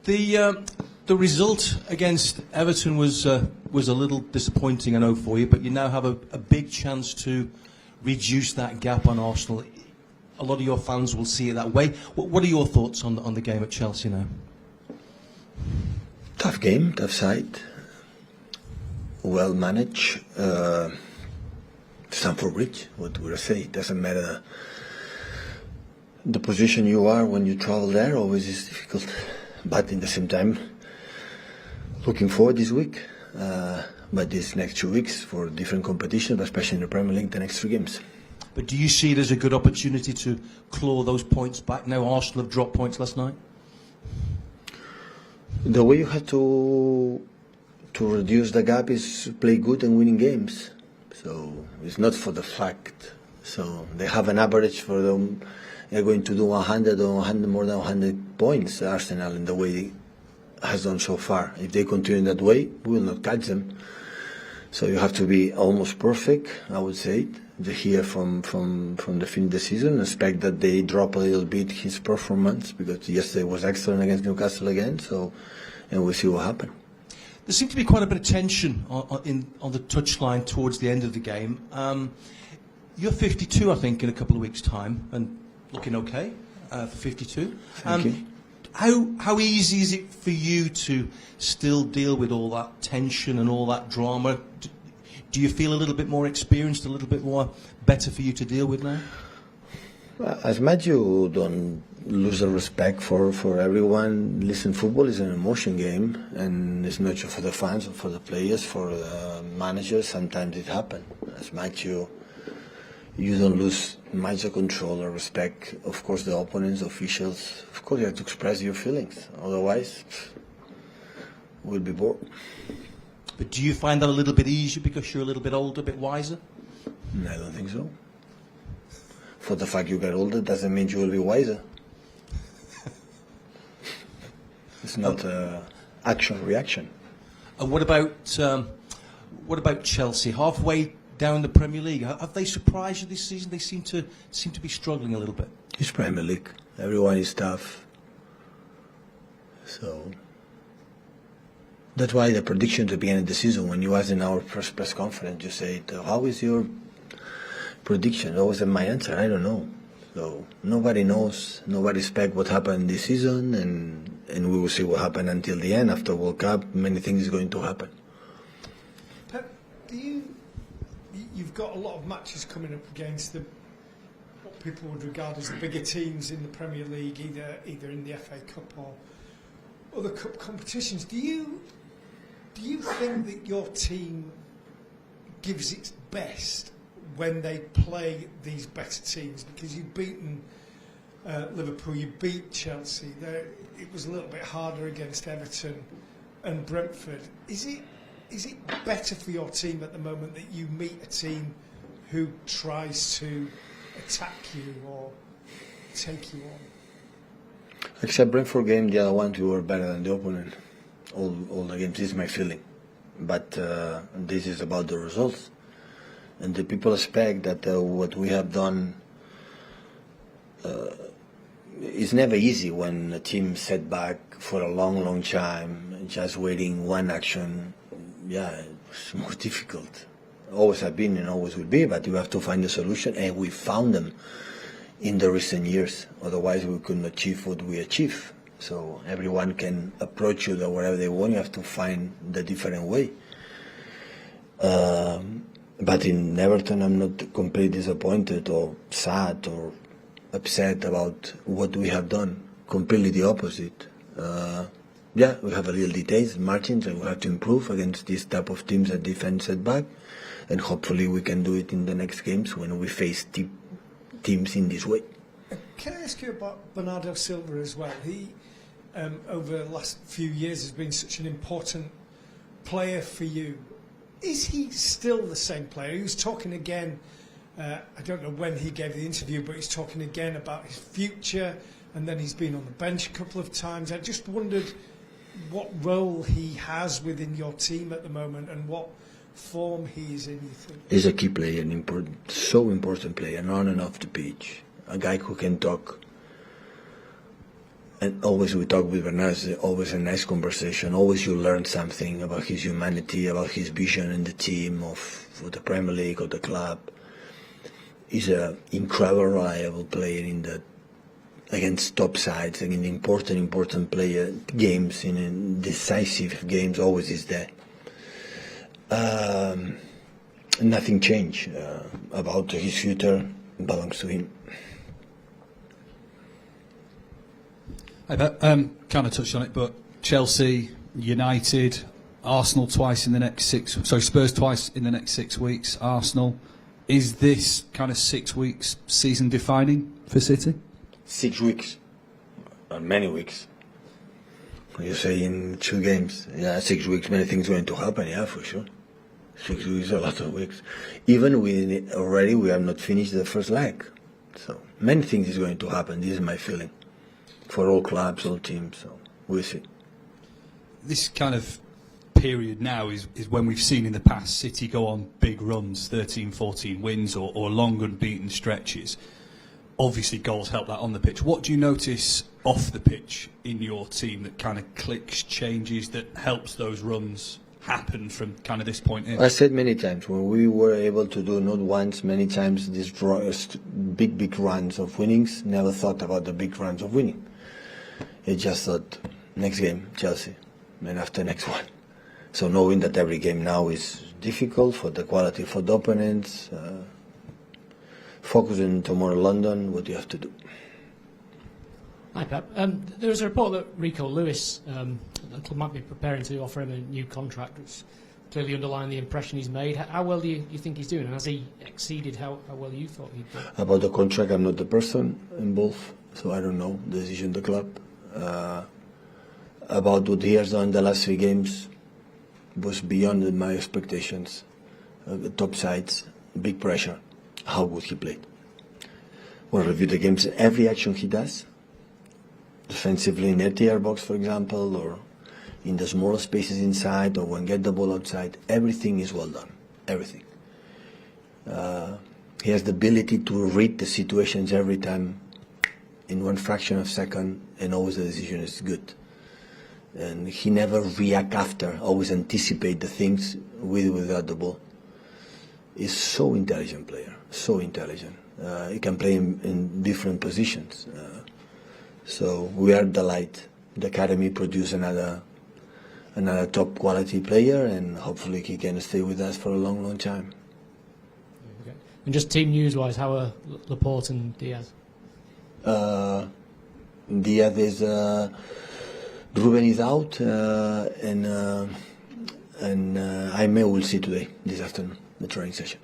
The result against Everton was a little disappointing, I know, for you, but you now have a big chance to reduce that gap on Arsenal. A lot of your fans will see it that way. What are your thoughts on the game at Chelsea now? Tough game, tough side. Well managed. Stamford Bridge, what would I say? It doesn't matter the position you are when you travel there, always is difficult. But in the same time, looking forward this week. But these next 2 weeks for different competition, but especially in the Premier League, the next 3 games. But do you see it as a good opportunity to claw those points back now? Arsenal have dropped points last night. The way you have to reduce the gap is play good and winning games. So it's not for the fact. So they have an average for them. They're going to do 100 or 100 more than 100 points, Arsenal, in the way it has done so far. If they continue that way, we will not catch them. So you have to be almost perfect, I would say, here from the fin of the season. Expect that they drop a little bit his performance, because yesterday was excellent against Newcastle again. So, and we'll see what happens. There seemed to be quite a bit of tension on the touchline towards the end of the game. You're 52, I think, in a couple of weeks' time, and looking okay for 52. Thank you. How easy is it for you to still deal with all that tension and all that drama? Do you feel a little bit more experienced, a little bit more better for you to deal with now? As much you don't lose the respect for everyone. Listen, football is an emotion game, and it's not just for the fans or for the players, for the managers. Sometimes it happens. As much you don't lose much of control or respect, of course, the opponents, officials. Of course, you have to express your feelings. Otherwise, we'll be bored. But do you find that a little bit easier because you're a little bit older, a bit wiser? I don't think so. For the fact you get older doesn't mean you will be wiser. It's not action-reaction. And what about Chelsea? Halfway down the Premier League, have they surprised you this season? They seem to be struggling a little bit. It's Premier League. Everyone is tough. So that's why the prediction at the beginning of the season, when you asked in our first press conference, you said, "How is your prediction?" That wasn't my answer. I don't know. So nobody knows. Nobody expects what happened this season, and we will see what happened until the end. After World Cup, many things is going to happen. Pep, you've got a lot of matches coming up against what people would regard as the bigger teams in the Premier League, either in the FA Cup or other cup competitions. Do you think that your team gives its best when they play these better teams? Because you've beaten Liverpool, you beat Chelsea. It was a little bit harder against Everton and Brentford. Is it better for your team at the moment that you meet a team who tries to attack you or take you on? Except Brentford game, the other ones we were better than the opponent. All the games, this is my feeling. But this is about the results. And the people expect that what we have done is never easy when a team set back for a long time, just waiting one action. Yeah, it's more difficult. Always have been and always will be, but you have to find a solution, and we found them in the recent years. Otherwise, we couldn't achieve what we achieve. So everyone can approach you wherever they want. You have to find the different way. But in Everton, I'm not completely disappointed or sad or upset about what we have done. Completely the opposite. Yeah, we have a little details, margins, and we have to improve against this type of teams that defend setback. And hopefully we can do it in the next games when we face teams in this way. Can I ask you about Bernardo Silva as well? He, over the last few years, has been such an important player for you. Is he still the same player? He was talking again, I don't know when he gave the interview, but he's talking again about his future, and then he's been on the bench a couple of times. I just wondered what role he has within your team at the moment and what form he is in, you think? He's a key player, so important player, on and off the pitch. A guy who can talk And always we talk with Bernardo, it's always a nice conversation. Always you learn something about his humanity, about his vision in the team, for the Premier League, or the club. He's an incredible, reliable player against top sides, and in important player games, in decisive games, always is there. Nothing changed about his future. Belongs to him. Kind of touched on it, but Chelsea, United, Arsenal twice in the next Spurs twice in the next 6 weeks. Arsenal, is this kind of 6 weeks season defining for City? 6 weeks, many weeks. You say in 2 games, 6 weeks, many things going to happen, for sure. 6 weeks, a lot of weeks. Even we have not finished the first leg, so many things is going to happen. This is my feeling. For all clubs, all teams, so we'll see. This kind of period now is when we've seen in the past City go on big runs, 13, 14 wins, or long unbeaten stretches. Obviously, goals help that on the pitch. What do you notice off the pitch in your team that kind of clicks, changes, that helps those runs happen from kind of this point in? I said many times, when we were able to do, not once, many times, these big runs of winnings, never thought about the big runs of winning. I just thought, next game, Chelsea, and after next one. So knowing that every game now is difficult for the quality for the opponents, focusing tomorrow London, what you have to do. Hi Pep. There was a report that Rico Lewis might be preparing to offer him a new contract, which clearly underlined the impression he's made. How well do you think he's doing, and has he exceeded how well you thought he'd do? About the contract, I'm not the person involved, so I don't know the decision of the club. About what he has done in the last 3 games was beyond my expectations. Top sides, big pressure. How good he played. We'll review the games. Every action he does, defensively in the TR box, for example, or in the smaller spaces inside, or when get the ball outside, everything is well done. Everything. He has the ability to read the situations every time in one fraction of a second, and always the decision is good. And he never react after, always anticipate the things with or without the ball. He's so intelligent player, so intelligent. He can play in different positions. So we are delighted. The academy produced another top quality player, and hopefully he can stay with us for a long, long time. Okay. And just team news-wise, how are Laporte and Diaz? Diaz is Ruben is out, and Jaime will see today, this afternoon, the training session.